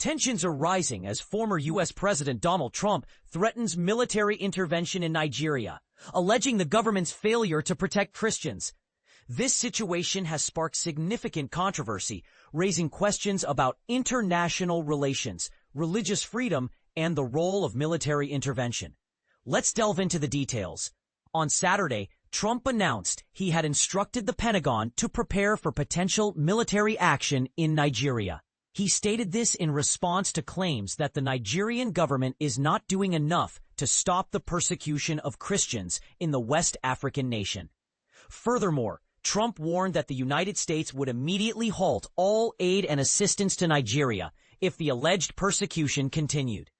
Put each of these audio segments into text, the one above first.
Tensions are rising as former U.S. President Donald Trump threatens military intervention in Nigeria, alleging the government's failure to protect Christians. This situation has sparked significant controversy, raising questions about international relations, religious freedom, and the role of military intervention. Let's delve into the details. On Saturday, Trump announced he had instructed the Pentagon to prepare for potential military action in Nigeria. He stated this in response to claims that the Nigerian government is not doing enough to stop the persecution of Christians in the West African nation. Furthermore, Trump warned that the United States would immediately halt all aid and assistance to Nigeria if the alleged persecution continued.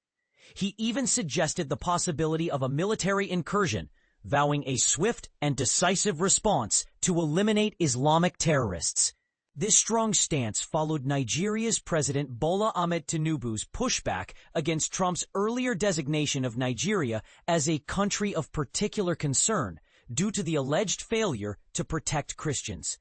He even suggested the possibility of a military incursion, vowing a swift and decisive response to eliminate Islamic terrorists. This strong stance followed Nigeria's President Bola Ahmed Tinubu's pushback against Trump's earlier designation of Nigeria as a country of particular concern due to the alleged failure to protect Christians.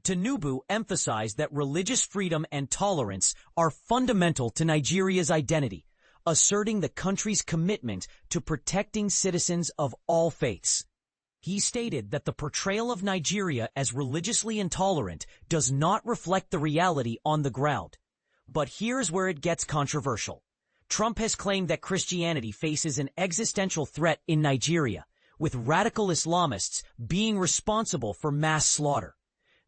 Tinubu emphasized that religious freedom and tolerance are fundamental to Nigeria's identity, asserting the country's commitment to protecting citizens of all faiths. He stated that the portrayal of Nigeria as religiously intolerant does not reflect the reality on the ground. But here's where it gets controversial. Trump has claimed that Christianity faces an existential threat in Nigeria, with radical Islamists being responsible for mass slaughter.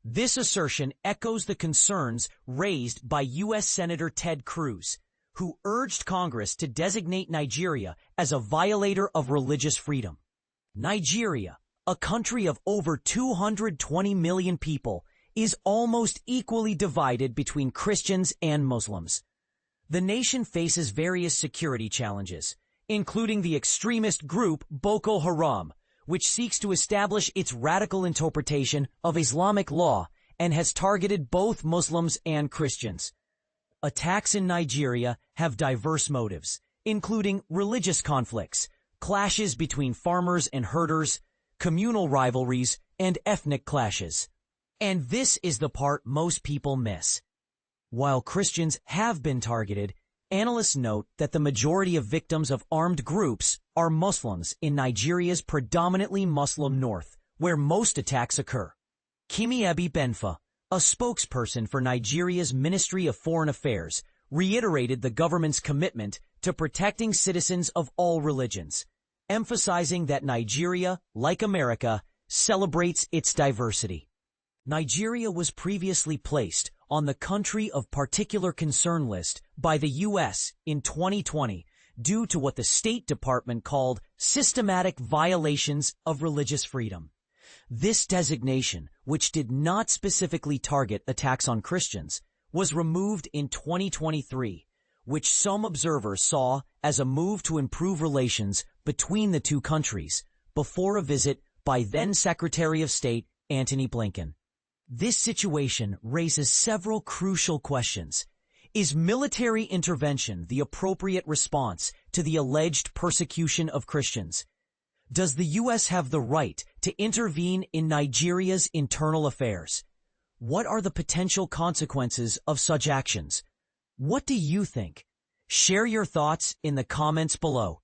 This assertion echoes the concerns raised by U.S. Senator Ted Cruz, who urged Congress to designate Nigeria as a violator of religious freedom. Nigeria, a country of over 220 million people, is almost equally divided between Christians and Muslims. The nation faces various security challenges, including the extremist group Boko Haram, which seeks to establish its radical interpretation of Islamic law and has targeted both Muslims and Christians. Attacks in Nigeria have diverse motives, including religious conflicts, clashes between farmers and herders, communal rivalries, and ethnic clashes. And this is the part most people miss. While Christians have been targeted, analysts note that the majority of victims of armed groups are Muslims in Nigeria's predominantly Muslim north, where most attacks occur. Kemi Benfa, a spokesperson for Nigeria's Ministry of Foreign Affairs, reiterated the government's commitment to protecting citizens of all religions, emphasizing that Nigeria, like America, celebrates its diversity. Nigeria was previously placed on the Country of Particular Concern list by the U.S. in 2020 due to what the State Department called systematic violations of religious freedom. This designation, which did not specifically target attacks on Christians, was removed in 2023, which some observers saw as a move to improve relations between the two countries before a visit by then Secretary of State Antony Blinken. This situation raises several crucial questions. Is military intervention the appropriate response to the alleged persecution of Christians? Does the U.S. have the right to intervene in Nigeria's internal affairs? What are the potential consequences of such actions? What do you think? Share your thoughts in the comments below.